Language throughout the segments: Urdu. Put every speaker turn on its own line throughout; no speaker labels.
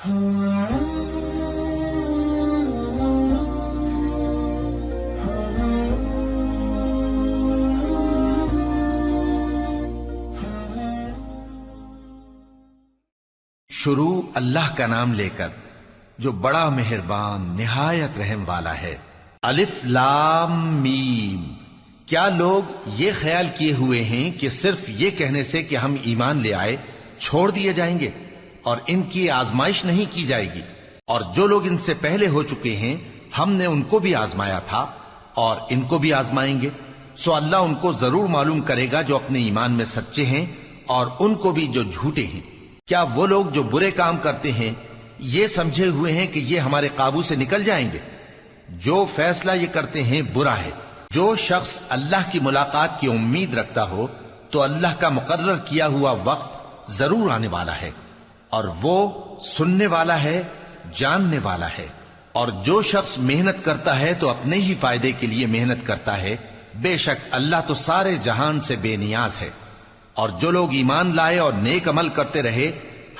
شروع اللہ کا نام لے کر جو بڑا مہربان نہایت رحم والا ہے۔ الف لام میم۔ کیا لوگ یہ خیال کیے ہوئے ہیں کہ صرف یہ کہنے سے کہ ہم ایمان لے آئے چھوڑ دیے جائیں گے اور ان کی آزمائش نہیں کی جائے گی؟ اور جو لوگ ان سے پہلے ہو چکے ہیں ہم نے ان کو بھی آزمایا تھا اور ان کو بھی آزمائیں گے، سو اللہ ان کو ضرور معلوم کرے گا جو اپنے ایمان میں سچے ہیں اور ان کو بھی جو جھوٹے ہیں۔ کیا وہ لوگ جو برے کام کرتے ہیں یہ سمجھے ہوئے ہیں کہ یہ ہمارے قابو سے نکل جائیں گے؟ جو فیصلہ یہ کرتے ہیں برا ہے۔ جو شخص اللہ کی ملاقات کی امید رکھتا ہو تو اللہ کا مقرر کیا ہوا وقت ضرور آنے والا ہے، اور وہ سننے والا ہے، جاننے والا ہے۔ اور جو شخص محنت کرتا ہے تو اپنے ہی فائدے کے لیے محنت کرتا ہے، بے شک اللہ تو سارے جہان سے بے نیاز ہے۔ اور جو لوگ ایمان لائے اور نیک عمل کرتے رہے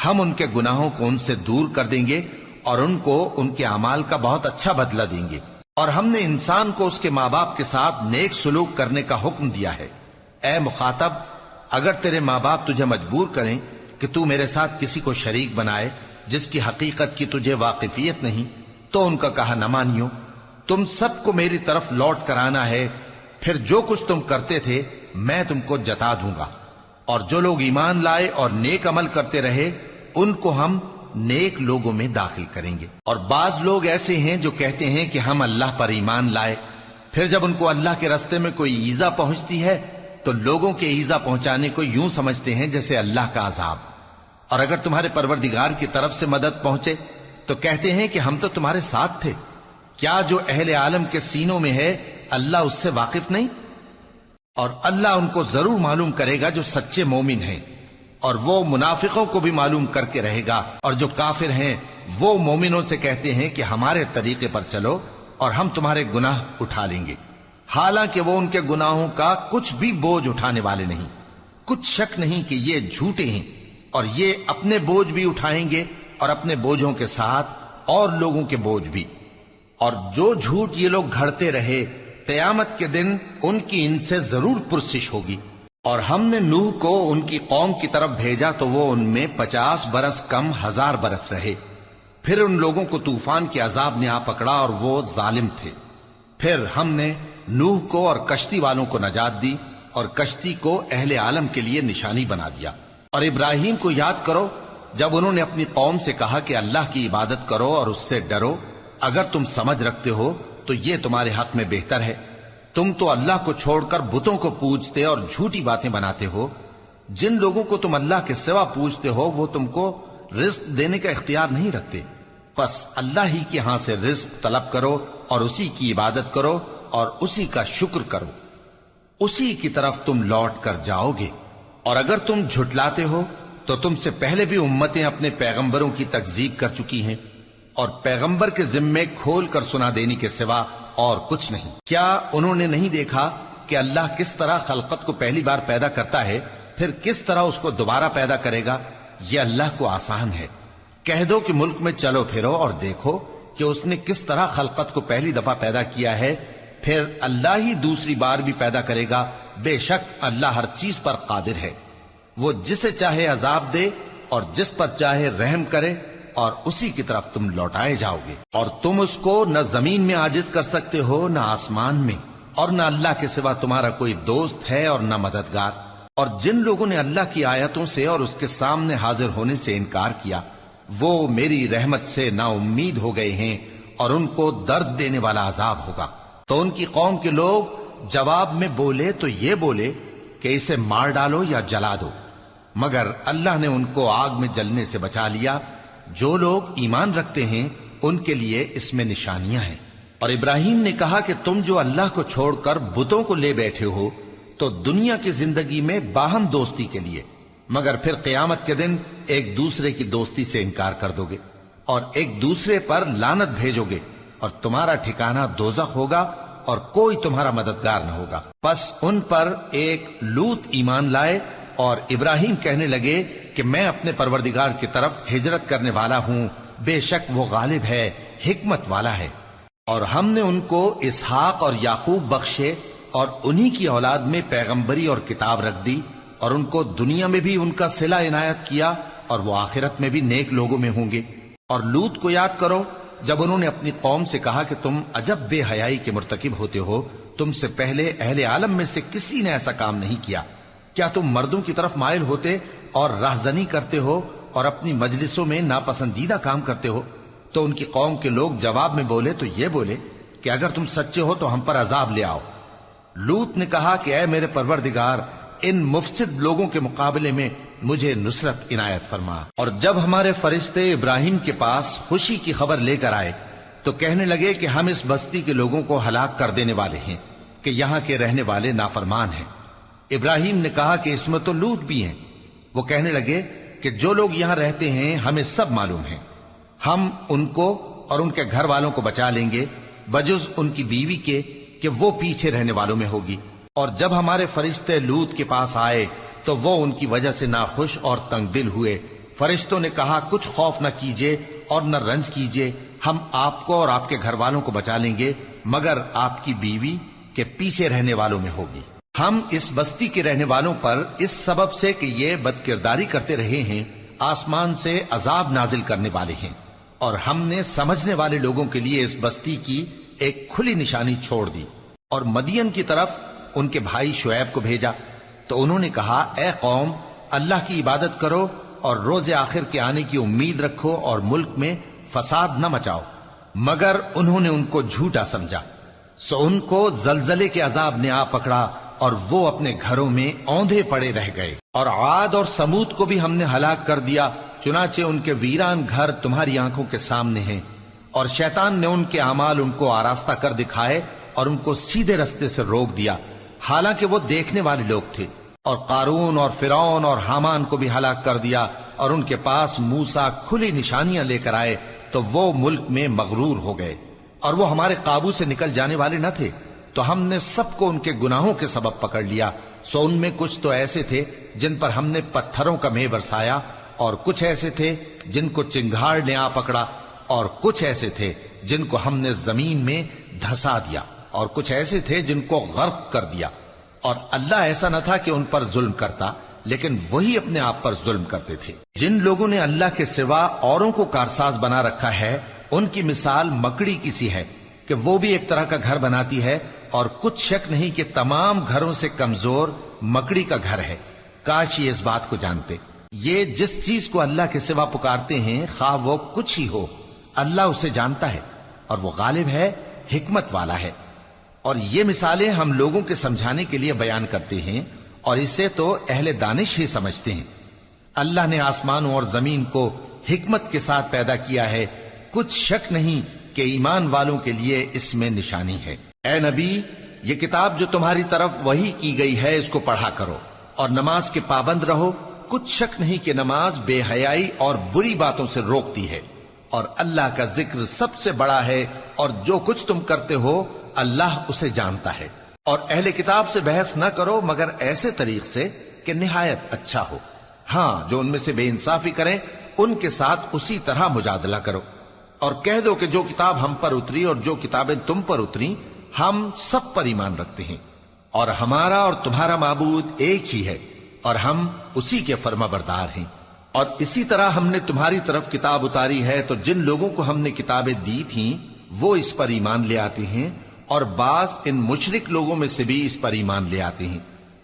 ہم ان کے گناہوں کو ان سے دور کر دیں گے اور ان کو ان کے اعمال کا بہت اچھا بدلہ دیں گے۔ اور ہم نے انسان کو اس کے ماں باپ کے ساتھ نیک سلوک کرنے کا حکم دیا ہے۔ اے مخاطب، اگر تیرے ماں باپ تجھے مجبور کریں کہ تو میرے ساتھ کسی کو شریک بنائے جس کی حقیقت کی تجھے واقفیت نہیں، تو ان کا کہا نہ مانیو۔ تم سب کو میری طرف لوٹ کر آنا ہے، پھر جو کچھ تم کرتے تھے میں تم کو جتا دوں گا۔ اور جو لوگ ایمان لائے اور نیک عمل کرتے رہے ان کو ہم نیک لوگوں میں داخل کریں گے۔ اور بعض لوگ ایسے ہیں جو کہتے ہیں کہ ہم اللہ پر ایمان لائے، پھر جب ان کو اللہ کے راستے میں کوئی ایذا پہنچتی ہے تو لوگوں کے ایذا پہنچانے کو یوں سمجھتے ہیں جیسے اللہ کا عذاب۔ اور اگر تمہارے پروردگار کی طرف سے مدد پہنچے تو کہتے ہیں کہ ہم تو تمہارے ساتھ تھے۔ کیا جو اہل عالم کے سینوں میں ہے اللہ اس سے واقف نہیں؟ اور اللہ ان کو ضرور معلوم کرے گا جو سچے مومن ہیں، اور وہ منافقوں کو بھی معلوم کر کے رہے گا۔ اور جو کافر ہیں وہ مومنوں سے کہتے ہیں کہ ہمارے طریقے پر چلو اور ہم تمہارے گناہ اٹھا لیں گے، حالانکہ وہ ان کے گناہوں کا کچھ بھی بوجھ اٹھانے والے نہیں۔ کچھ شک نہیں کہ یہ جھوٹے ہیں، اور یہ اپنے بوجھ بھی اٹھائیں گے اور اپنے بوجھوں کے ساتھ اور لوگوں کے بوجھ بھی۔ اور جو جھوٹ یہ لوگ گھڑتے رہے قیامت کے دن ان کی ان سے ضرور پرسش ہوگی۔ اور ہم نے نوح کو ان کی قوم کی طرف بھیجا تو وہ ان میں 50 برس کم 1000 برس رہے۔ پھر ان لوگوں کو طوفان کے عذاب نے آ پکڑا اور وہ ظالم تھے۔ پھر ہم نے نوح کو اور کشتی والوں کو نجات دی اور کشتی کو اہل عالم کے لیے نشانی بنا دیا۔ اور ابراہیم کو یاد کرو جب انہوں نے اپنی قوم سے کہا کہ اللہ کی عبادت کرو اور اس سے ڈرو، اگر تم سمجھ رکھتے ہو تو یہ تمہارے حق میں بہتر ہے۔ تم تو اللہ کو چھوڑ کر بتوں کو پوجتے اور جھوٹی باتیں بناتے ہو۔ جن لوگوں کو تم اللہ کے سوا پوجتے ہو وہ تم کو رزق دینے کا اختیار نہیں رکھتے، پس اللہ ہی کے ہاں سے رزق طلب کرو اور اسی کی عبادت کرو اور اسی کا شکر کرو، اسی کی طرف تم لوٹ کر جاؤ گے۔ اور اگر تم جھٹلاتے ہو تو تم سے پہلے بھی امتیں اپنے پیغمبروں کی تکذیب کر چکی ہیں، اور پیغمبر کے ذمے کھول کر سنا دینے کے سوا اور کچھ نہیں۔ کیا انہوں نے نہیں دیکھا کہ اللہ کس طرح خلقت کو پہلی بار پیدا کرتا ہے پھر کس طرح اس کو دوبارہ پیدا کرے گا؟ یہ اللہ کو آسان ہے۔ کہہ دو کہ ملک میں چلو پھرو اور دیکھو کہ اس نے کس طرح خلقت کو پہلی دفعہ پیدا کیا ہے، پھر اللہ ہی دوسری بار بھی پیدا کرے گا۔ بے شک اللہ ہر چیز پر قادر ہے۔ وہ جسے چاہے عذاب دے اور جس پر چاہے رحم کرے، اور اسی کی طرف تم لوٹائے جاؤ گے۔ اور تم اس کو نہ زمین میں عاجز کر سکتے ہو نہ آسمان میں، اور نہ اللہ کے سوا تمہارا کوئی دوست ہے اور نہ مددگار۔ اور جن لوگوں نے اللہ کی آیتوں سے اور اس کے سامنے حاضر ہونے سے انکار کیا وہ میری رحمت سے نا امید ہو گئے ہیں اور ان کو درد دینے والا عذاب ہوگا۔ تو ان کی قوم کے لوگ جواب میں بولے تو یہ بولے کہ اسے مار ڈالو یا جلا دو، مگر اللہ نے ان کو آگ میں جلنے سے بچا لیا۔ جو لوگ ایمان رکھتے ہیں ان کے لیے اس میں نشانیاں ہیں۔ اور ابراہیم نے کہا کہ تم جو اللہ کو چھوڑ کر بتوں کو لے بیٹھے ہو تو دنیا کی زندگی میں باہم دوستی کے لیے، مگر پھر قیامت کے دن ایک دوسرے کی دوستی سے انکار کر دو گے اور ایک دوسرے پر لعنت بھیجو گے، اور تمہارا ٹھکانہ دوزخ ہوگا اور کوئی تمہارا مددگار نہ ہوگا۔ پس ان پر ایک لوط ایمان لائے اور ابراہیم کہنے لگے کہ میں اپنے پروردگار کی طرف ہجرت کرنے والا ہوں بے شک وہ غالب ہے، حکمت والا ہے۔ اور ہم نے ان کو اسحاق اور یعقوب بخشے اور انہی کی اولاد میں پیغمبری اور کتاب رکھ دی، اور ان کو دنیا میں بھی ان کا صلہ عنایت کیا اور وہ آخرت میں بھی نیک لوگوں میں ہوں گے۔ اور لوط کو یاد کرو جب انہوں نے اپنی قوم سے کہا کہ تم عجب بے حیائی کے مرتکب ہوتے ہو، تم سے پہلے اہل عالم میں سے کسی نے ایسا کام نہیں کیا۔ کیا تم مردوں کی طرف مائل ہوتے اور رہزنی کرتے ہو اور اپنی مجلسوں میں ناپسندیدہ کام کرتے ہو؟ تو ان کی قوم کے لوگ جواب میں بولے تو یہ بولے کہ اگر تم سچے ہو تو ہم پر عذاب لے آؤ۔ لوط نے کہا کہ اے میرے پروردگار، ان مفسد لوگوں کے مقابلے میں مجھے نصرت عنایت فرما۔ اور جب ہمارے فرشتے ابراہیم کے پاس خوشی کی خبر لے کر آئے تو کہنے لگے کہ ہم اس بستی کے لوگوں کو ہلاک کر دینے والے ہیں کہ یہاں کے رہنے والے نافرمان ہیں۔ ابراہیم نے کہا کہ اس میں تو لوط بھی ہیں۔ وہ کہنے لگے کہ جو لوگ یہاں رہتے ہیں ہمیں سب معلوم ہیں، ہم ان کو اور ان کے گھر والوں کو بچا لیں گے بجز ان کی بیوی کے کہ وہ پیچھے رہنے والوں میں ہوگی۔ اور جب ہمارے فرشتے لوط کے پاس آئے تو وہ ان کی وجہ سے ناخوش اور تنگ دل ہوئے۔ فرشتوں نے کہا کچھ خوف نہ کیجیے اور نہ رنج کیجیے، ہم آپ کو اور آپ کے گھر والوں کو بچا لیں گے مگر آپ کی بیوی کے پیچھے رہنے والوں میں ہوگی۔ ہم اس بستی کے رہنے والوں پر اس سبب سے کہ یہ بدکرداری کرتے رہے ہیں آسمان سے عذاب نازل کرنے والے ہیں، اور ہم نے سمجھنے والے لوگوں کے لیے اس بستی کی ایک کھلی نشانی چھوڑ دی۔ اور مدین کی طرف ان کے بھائی شعیب کو بھیجا تو انہوں نے کہا اے قوم، اللہ کی عبادت کرو اور روز آخر کے آنے کی امید رکھو اور ملک میں فساد نہ مچاؤ، مگر انہوں نے ان کو جھوٹا سمجھا، سو ان کو زلزلے کے عذاب نے آ پکڑا اور وہ اپنے گھروں میں اوندھے پڑے رہ گئے۔ اور عاد اور سمود کو بھی ہم نے ہلاک کر دیا، چنانچہ ان کے ویران گھر تمہاری آنکھوں کے سامنے ہیں، اور شیطان نے ان کے اعمال ان کو آراستہ کر دکھائے اور ان کو سیدھے رستے سے روک دیا، حالانکہ وہ دیکھنے والے لوگ تھے۔ اور قارون اور فرعون اور حامان کو بھی ہلاک کر دیا، اور ان کے پاس موسیٰ کھلی نشانیاں لے کر آئے تو وہ ملک میں مغرور ہو گئے، اور وہ ہمارے قابو سے نکل جانے والے نہ تھے، تو ہم نے سب کو ان کے گناہوں کے سبب پکڑ لیا۔ سو ان میں کچھ تو ایسے تھے جن پر ہم نے پتھروں کا مے برسایا، اور کچھ ایسے تھے جن کو چنگھاڑ نے آ پکڑا، اور کچھ ایسے تھے جن کو ہم نے زمین میں دھسا دیا، اور کچھ ایسے تھے جن کو غرق کر دیا۔ اور اللہ ایسا نہ تھا کہ ان پر ظلم کرتا، لیکن وہی اپنے آپ پر ظلم کرتے تھے۔ جن لوگوں نے اللہ کے سوا اوروں کو کارساز بنا رکھا ہے، ان کی مثال مکڑی کی سی ہے کہ وہ بھی ایک طرح کا گھر بناتی ہے، اور کچھ شک نہیں کہ تمام گھروں سے کمزور مکڑی کا گھر ہے۔ کاش یہ اس بات کو جانتے۔ یہ جس چیز کو اللہ کے سوا پکارتے ہیں خواہ وہ کچھ ہی ہو، اللہ اسے جانتا ہے، اور وہ غالب ہے، حکمت والا ہے۔ اور یہ مثالیں ہم لوگوں کے سمجھانے کے لیے بیان کرتے ہیں، اور اسے تو اہل دانش ہی سمجھتے ہیں۔ اللہ نے آسمانوں اور زمین کو حکمت کے ساتھ پیدا کیا ہے، کچھ شک نہیں کہ ایمان والوں کے لیے اس میں نشانی ہے۔ اے نبی، یہ کتاب جو تمہاری طرف وحی کی گئی ہے اس کو پڑھا کرو، اور نماز کے پابند رہو، کچھ شک نہیں کہ نماز بے حیائی اور بری باتوں سے روکتی ہے، اور اللہ کا ذکر سب سے بڑا ہے، اور جو کچھ تم کرتے ہو اللہ اسے جانتا ہے۔ اور اہل کتاب سے بحث نہ کرو مگر ایسے طریق سے کہ نہایت اچھا ہو، ہاں جو ان میں سے بے انصافی کریں ان کے ساتھ اسی طرح مجادلہ کرو، اور کہہ دو کہ جو کتاب ہم پر اتری اور جو کتابیں تم پر اتری ہم سب پر ایمان رکھتے ہیں، اور ہمارا اور تمہارا معبود ایک ہی ہے، اور ہم اسی کے فرما بردار ہیں۔ اور اسی طرح ہم نے تمہاری طرف کتاب اتاری ہے تو جن لوگوں کو ہم نے کتابیں دی تھیں وہ اس پر ایمان لے آتے ہیں، اور بعض ان مشرک لوگوں میں سے بھی اس پر ایمان لے آتے ہیں،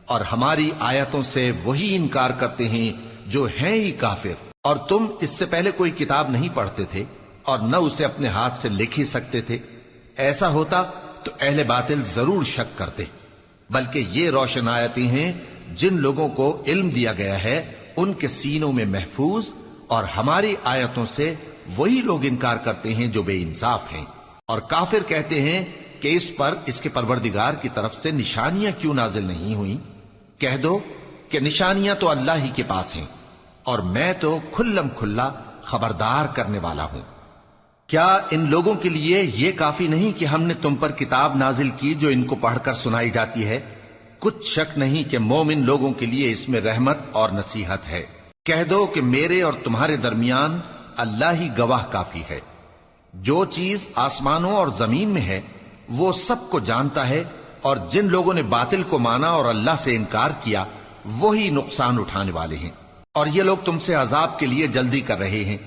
اور ہماری آیتوں سے وہی انکار کرتے ہیں جو ہیں ہی کافر۔ اور تم اس سے پہلے کوئی کتاب نہیں پڑھتے تھے اور نہ اسے اپنے ہاتھ سے لکھ ہی سکتے تھے، ایسا ہوتا تو اہل باطل ضرور شک کرتے، بلکہ یہ روشن آیتیں ہیں جن لوگوں کو علم دیا گیا ہے ان کے سینوں میں محفوظ، اور ہماری آیتوں سے وہی لوگ انکار کرتے ہیں جو بے انصاف ہیں۔ اور کافر کہتے ہیں کہ اس پر اس کے پروردگار کی طرف سے نشانیاں کیوں نازل نہیں ہوئیں؟ کہہ دو کہ نشانیاں تو اللہ ہی کے پاس ہیں، اور میں تو کھلم کھلا خبردار کرنے والا ہوں۔ کیا ان لوگوں کے لیے یہ کافی نہیں کہ ہم نے تم پر کتاب نازل کی جو ان کو پڑھ کر سنائی جاتی ہے؟ کچھ شک نہیں کہ مومن لوگوں کے لیے اس میں رحمت اور نصیحت ہے۔ کہہ دو کہ میرے اور تمہارے درمیان اللہ ہی گواہ کافی ہے۔ جو چیز آسمانوں اور زمین میں ہے وہ سب کو جانتا ہے، اور جن لوگوں نے باطل کو مانا اور اللہ سے انکار کیا وہی نقصان اٹھانے والے ہیں۔ اور یہ لوگ تم سے عذاب کے لیے جلدی کر رہے ہیں،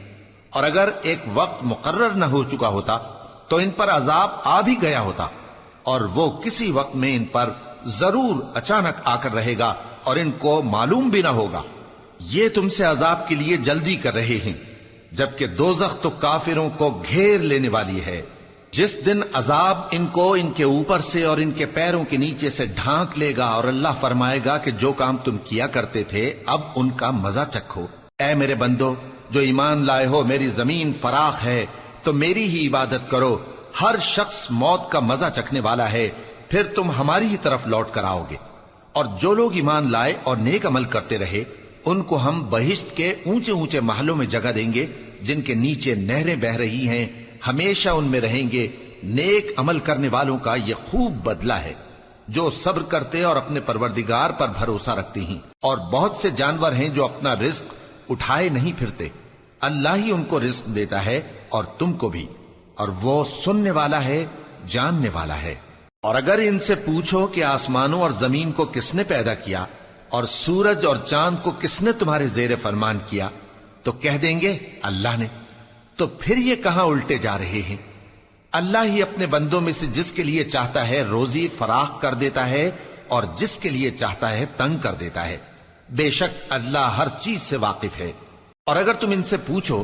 اور اگر ایک وقت مقرر نہ ہو چکا ہوتا تو ان پر عذاب آ بھی گیا ہوتا، اور وہ کسی وقت میں ان پر ضرور اچانک آ کر رہے گا اور ان کو معلوم بھی نہ ہوگا۔ یہ تم سے عذاب کے لیے جلدی کر رہے ہیں، جبکہ دوزخ تو کافروں کو گھیر لینے والی ہے۔ جس دن عذاب ان کو ان کے اوپر سے اور ان کے پیروں کے نیچے سے ڈھانک لے گا، اور اللہ فرمائے گا کہ جو کام تم کیا کرتے تھے اب ان کا مزہ چکھو۔ اے میرے بندو جو ایمان لائے ہو، میری زمین فراخ ہے تو میری ہی عبادت کرو۔ ہر شخص موت کا مزہ چکھنے والا ہے، پھر تم ہماری ہی طرف لوٹ کر آؤ گے۔ اور جو لوگ ایمان لائے اور نیک عمل کرتے رہے ان کو ہم بہشت کے اونچے اونچے محلوں میں جگہ دیں گے، جن کے نیچے نہریں بہ رہی ہیں، ہمیشہ ان میں رہیں گے۔ نیک عمل کرنے والوں کا یہ خوب بدلہ ہے، جو صبر کرتے اور اپنے پروردگار پر بھروسہ رکھتے ہیں۔ اور بہت سے جانور ہیں جو اپنا رزق اٹھائے نہیں پھرتے، اللہ ہی ان کو رزق دیتا ہے اور تم کو بھی، اور وہ سننے والا ہے، جاننے والا ہے۔ اور اگر ان سے پوچھو کہ آسمانوں اور زمین کو کس نے پیدا کیا اور سورج اور چاند کو کس نے تمہارے زیر فرمان کیا، تو کہہ دیں گے اللہ نے۔ تو پھر یہ کہاں الٹے جا رہے ہیں؟ اللہ ہی اپنے بندوں میں سے جس کے لیے چاہتا ہے روزی فراخ کر دیتا ہے، اور جس کے لیے چاہتا ہے تنگ کر دیتا ہے۔ بے شک اللہ ہر چیز سے واقف ہے۔ اور اگر تم ان سے پوچھو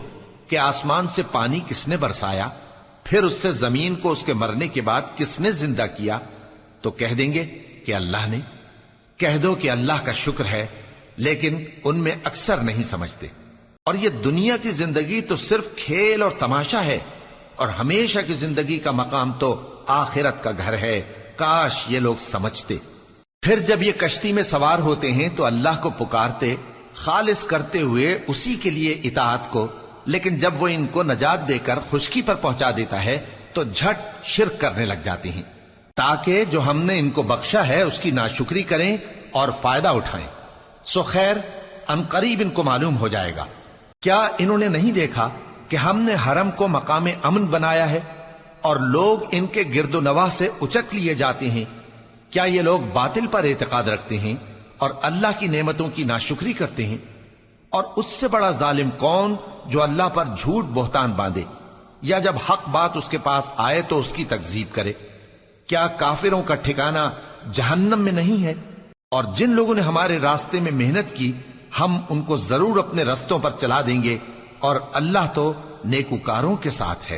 کہ آسمان سے پانی کس نے برسایا، پھر اس سے زمین کو اس کے مرنے کے بعد کس نے زندہ کیا، تو کہہ دیں گے کہ اللہ نے۔ کہہ دو کہ اللہ کا شکر ہے، لیکن ان میں اکثر نہیں سمجھتے۔ اور یہ دنیا کی زندگی تو صرف کھیل اور تماشا ہے، اور ہمیشہ کی زندگی کا مقام تو آخرت کا گھر ہے۔ کاش یہ لوگ سمجھتے۔ پھر جب یہ کشتی میں سوار ہوتے ہیں تو اللہ کو پکارتے، خالص کرتے ہوئے اسی کے لیے اطاعت کو، لیکن جب وہ ان کو نجات دے کر خشکی پر پہنچا دیتا ہے تو جھٹ شرک کرنے لگ جاتے ہیں، تاکہ جو ہم نے ان کو بخشا ہے اس کی ناشکری کریں اور فائدہ اٹھائیں۔ سو خیر ان قریب ان کو معلوم ہو جائے گا۔ کیا انہوں نے نہیں دیکھا کہ ہم نے حرم کو مقام امن بنایا ہے اور لوگ ان کے گرد و نواح سے اچک لیے جاتے ہیں؟ کیا یہ لوگ باطل پر اعتقاد رکھتے ہیں اور اللہ کی نعمتوں کی ناشکری کرتے ہیں؟ اور اس سے بڑا ظالم کون جو اللہ پر جھوٹ بہتان باندھے، یا جب حق بات اس کے پاس آئے تو اس کی تکذیب کرے؟ کیا کافروں کا ٹھکانہ جہنم میں نہیں ہے؟ اور جن لوگوں نے ہمارے راستے میں محنت کی ہم ان کو ضرور اپنے رستوں پر چلا دیں گے، اور اللہ تو نیکوکاروں کے ساتھ ہے۔